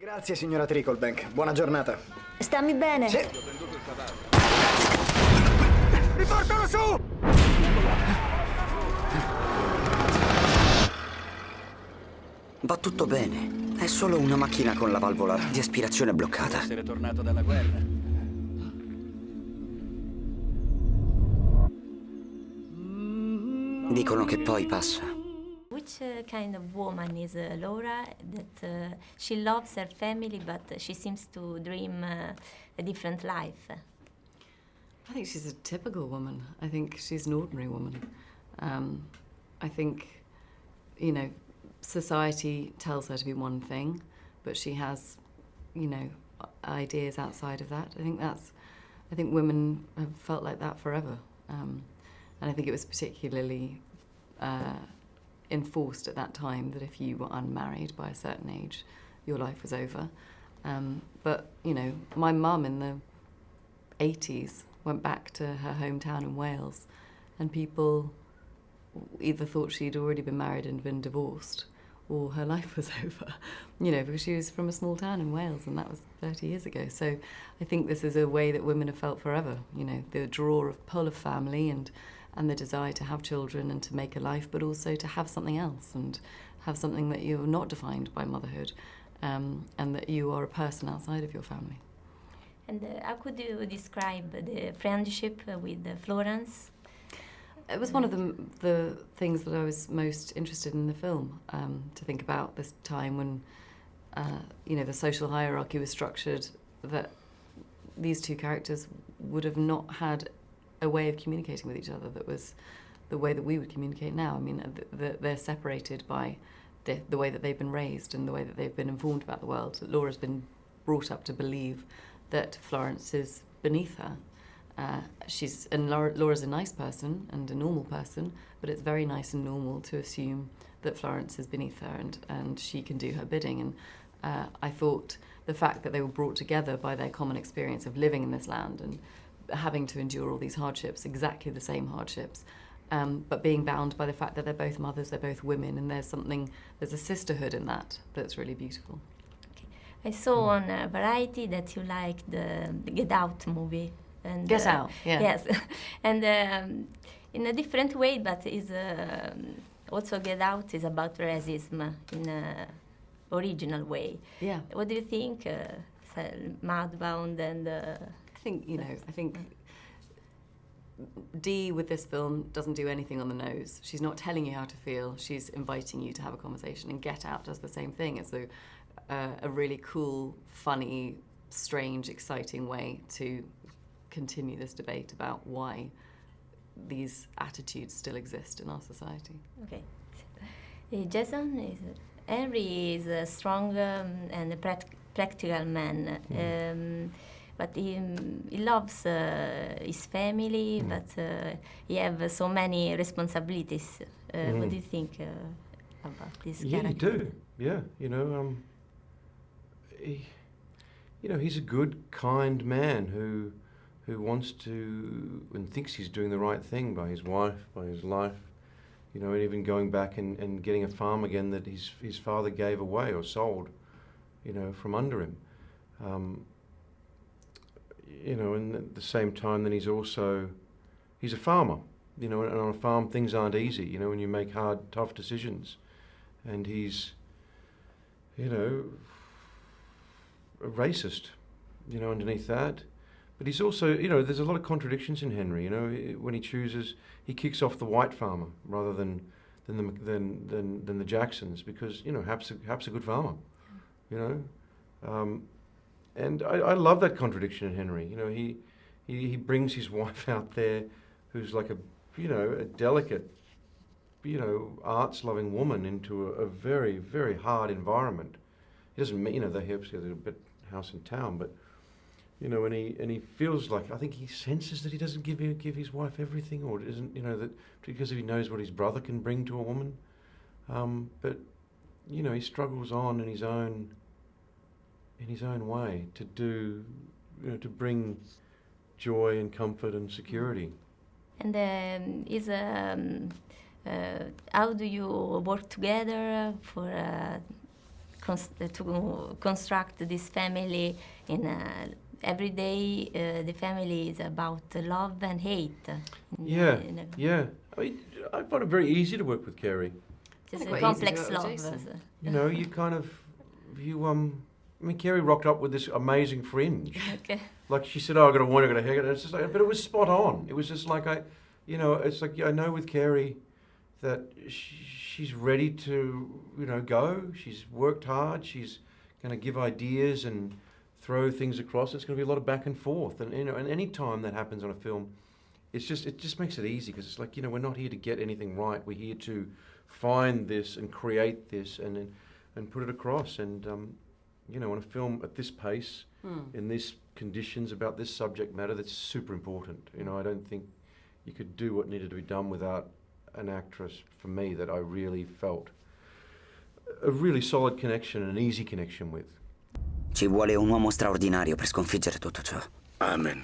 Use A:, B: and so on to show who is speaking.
A: Grazie, signora Tricklebank. Buona giornata.
B: Stammi bene?
A: Sì. Riportalo su!
C: Va tutto bene. È solo una macchina con la valvola di aspirazione bloccata.
D: Essere tornato dalla guerra.
C: Dicono che poi passa.
B: Which kind of woman is Laura? That she loves her family, but she seems to dream a different life.
E: I think she's a typical woman. I think she's an ordinary woman. I think, you know, society tells her to be one thing, but she has, you know, ideas outside of that. I think women have felt like that forever. And I think it was particularly enforced at that time that if you were unmarried by a certain age, your life was over. But, you know, my mum in the 80s went back to her hometown in Wales, and people either thought she'd already been married and been divorced, or her life was over, you know, because she was from a small town in Wales, and that was 30 years ago. So I think this is a way that women have felt forever, you know, the pull of family and the desire to have children and to make a life, but also to have something else and have something that you're not defined by motherhood, and that you are a person outside of your family.
B: And how could you describe the friendship with Florence?
E: It was one of the things that I was most interested in the film, to think about this time when, you know, the social hierarchy was structured, that these two characters would have not had a way of communicating with each other that was the way that we would communicate now. I mean, they're separated by the way that they've been raised and the way that they've been informed about the world. Laura's been brought up to believe that Florence is beneath her. Laura's a nice person and a normal person, but it's very nice and normal to assume that Florence is beneath her and she can do her bidding. And I thought the fact that they were brought together by their common experience of living in this land and having to endure all these hardships, exactly the same hardships, but being bound by the fact that they're both mothers, they're both women, and there's a sisterhood in that that's really beautiful.
B: I saw on Variety that you liked the Get Out movie. And,
E: Get Out, yeah.
B: Yes, and in a different way, but is also Get Out is about racism in an original way.
E: Yeah.
B: What do you think, Mudbound and...
E: I think Dee with this film doesn't do anything on the nose. She's not telling you how to feel, she's inviting you to have a conversation, and Get Out does the same thing. It's a really cool, funny, strange, exciting way to continue this debate about why these attitudes still exist in our society.
B: Okay. Henry is a strong and a practical man, but he loves his family, but he has so many responsibilities. What do you think about this character?
F: Yeah, you do. Yeah, he's a good, kind man who wants to and thinks he's doing the right thing by his wife, by his life, and even going back and getting a farm again that his father gave away or sold, from under him. And at the same time, then he's a farmer, and on a farm things aren't easy, when you make hard, tough decisions. And he's, a racist, underneath that. But he's also, there's a lot of contradictions in Henry. When he chooses, he kicks off the white farmer rather than the Jacksons, because Hap's a good farmer, and I love that contradiction in Henry. He brings his wife out there, who's like a delicate, arts-loving woman, into a very, very hard environment. He doesn't mean, they have a bit house in town, but. And he feels like, I think he senses that he doesn't give his wife everything, or isn't, that because he knows what his brother can bring to a woman. But he struggles on in his own way to do, to bring joy and comfort and security.
B: And how do you work together for to construct this family in every day. The family is about love and hate.
F: Yeah. I mean, I find it very easy to work with Carey.
B: Just a
E: Quite
B: complex
E: easy to work with
B: love.
E: Jason.
F: You know, I mean, Carey rocked up with this amazing fringe.
B: Okay.
F: Like she said, "Oh, I got a one, I got a haircut." And it's just like, but it was spot on. It was just like it's like I know with Carey that she's ready to, go. She's worked hard. She's going to give ideas and throw things across. It's going to be a lot of back and forth, and and any time that happens on a film, it just makes it easy because it's like we're not here to get anything right. We're here to find this and create this and put it across. And on a film at this pace, in these conditions, about this subject matter, that's super important. I don't think you could do what needed to be done without an actress, for me, that I really felt a really solid connection and an easy connection with.
C: Ci vuole un uomo straordinario per sconfiggere tutto ciò.
D: Amen.